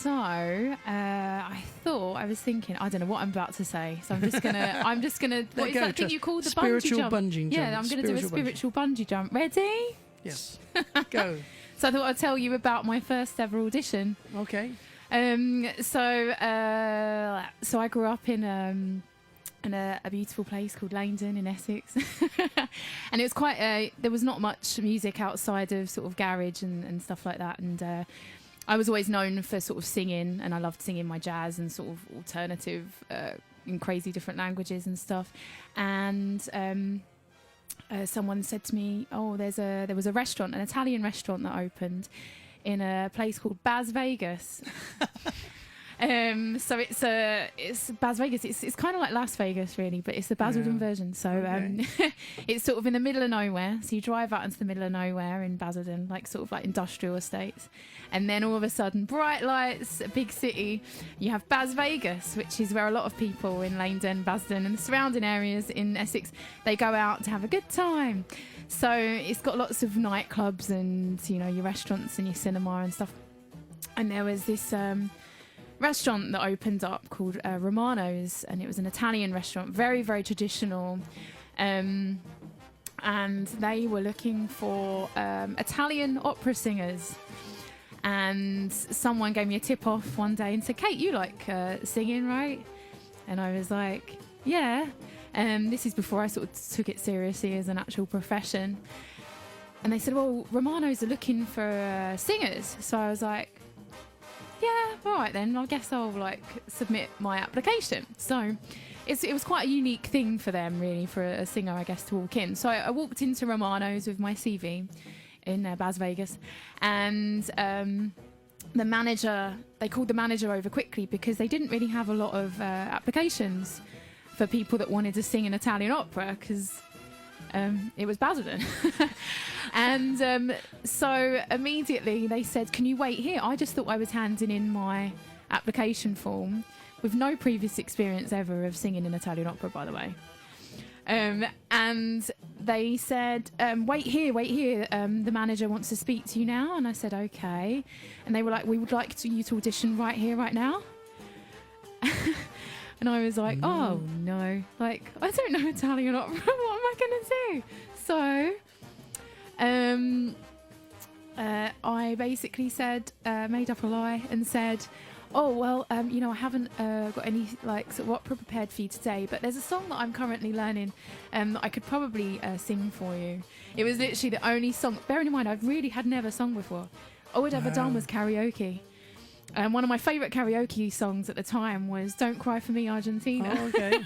I was thinking, I don't know what I'm about to say, so I'm just gonna what is that thing you call the spiritual bungee jump? Yeah, I'm gonna do a spiritual bungee jump. Ready? Yes. Go. So I thought I'd tell you about my first ever audition. Okay. So I grew up in a beautiful place called Langdon in Essex, and it was quite there was not much music outside of sort of garage and stuff like that, and I was always known for sort of singing, and I loved singing my jazz and sort of alternative in crazy different languages and stuff. And someone said to me, "Oh, there was a restaurant, an Italian restaurant that opened in a place called Bas Vegas." So it's Bas Vegas. It's kind of like Las Vegas, really, but it's the Basildon version. So it's sort of in the middle of nowhere. So you drive out into the middle of nowhere in Basildon, like sort of like industrial estates, and then all of a sudden, bright lights, a big city. You have Bas Vegas, which is where a lot of people in Langdon, Basildon, and the surrounding areas in Essex, they go out to have a good time. So it's got lots of nightclubs and your restaurants and your cinema and stuff. And there was this restaurant that opened up called Romano's, and it was an Italian restaurant, very, very traditional, and they were looking for Italian opera singers. And someone gave me a tip off one day and said, "Kate, you like singing, right?" And I was like, "Yeah." This is before I sort of took it seriously as an actual profession. And they said, "Well, Romano's are looking for singers." So I was like, "Yeah, all right then, I guess I'll submit my application." So it was quite a unique thing for them, really, for a singer, I guess, to walk in. So I walked into Romano's with my CV in Bas Vegas, and the manager, they called the manager over quickly because they didn't really have a lot of applications for people that wanted to sing an Italian opera, because it was Basildon. And so immediately they said, "Can you wait here?" I just thought I was handing in my application form with no previous experience ever of singing an Italian opera, by the way. And they said, wait here, the manager wants to speak to you now. And I said, "Okay." And they were like, "We would like you to audition right here, right now." And I was like, "Oh no, I don't know Italian opera. What am I going to do?" So I basically said, made up a lie and said, "Oh, well, I haven't got any sort of opera prepared for you today, but there's a song that I'm currently learning that I could probably sing for you." It was literally the only song. Bearing in mind, I really had never sung before. All I'd ever done was karaoke. One of my favourite karaoke songs at the time was "Don't Cry For Me, Argentina." Oh, okay.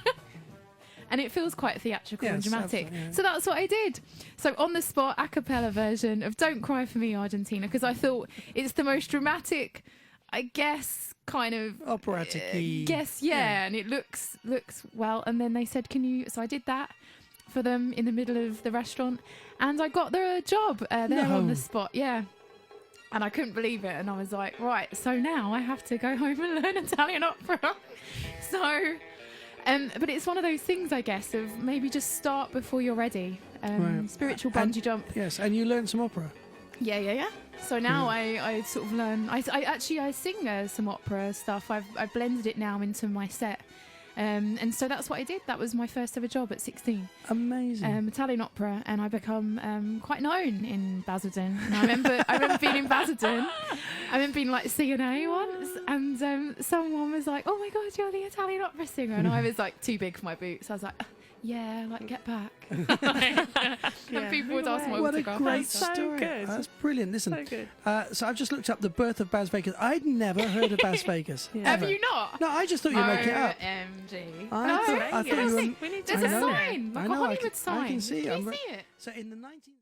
And it feels quite theatrical and dramatic. Yeah. So that's what I did. So on the spot, a cappella version of "Don't Cry For Me, Argentina," because I thought it's the most dramatic, I guess, kind of operatic-y. And it looks well. And then they said, "Can you?" So I did that for them in the middle of the restaurant, and I got the job there on the spot. Yeah. And I couldn't believe it, and I was like, right, so now I have to go home and learn Italian opera. So, but it's one of those things, I guess, of maybe just start before you're ready. Spiritual bungee jump. Yes, and you learned some opera. Yeah. So now I sort of learn. I sing some opera stuff. I've blended it now into my set. And so that's what I did. That was my first ever job at 16. Amazing. Italian opera, and I become quite known in Basildon. And I remember being in Basildon. I remember being like C&A once, and someone was like, "Oh my God, you're the Italian opera singer," and I was like too big for my boots. I was like, "Yeah, get back." And people would ask my autograph. What a great story. Good. That's brilliant. Listen, So good. so I've just looked up the birth of Bas Vegas. I'd never heard of Bas Vegas. Have you not? No, I just thought you were making it up. OMG. I thought you were... We need There's to a know. sign, like I a know, Hollywood sign. I can see it. Can you see it? So in the 19th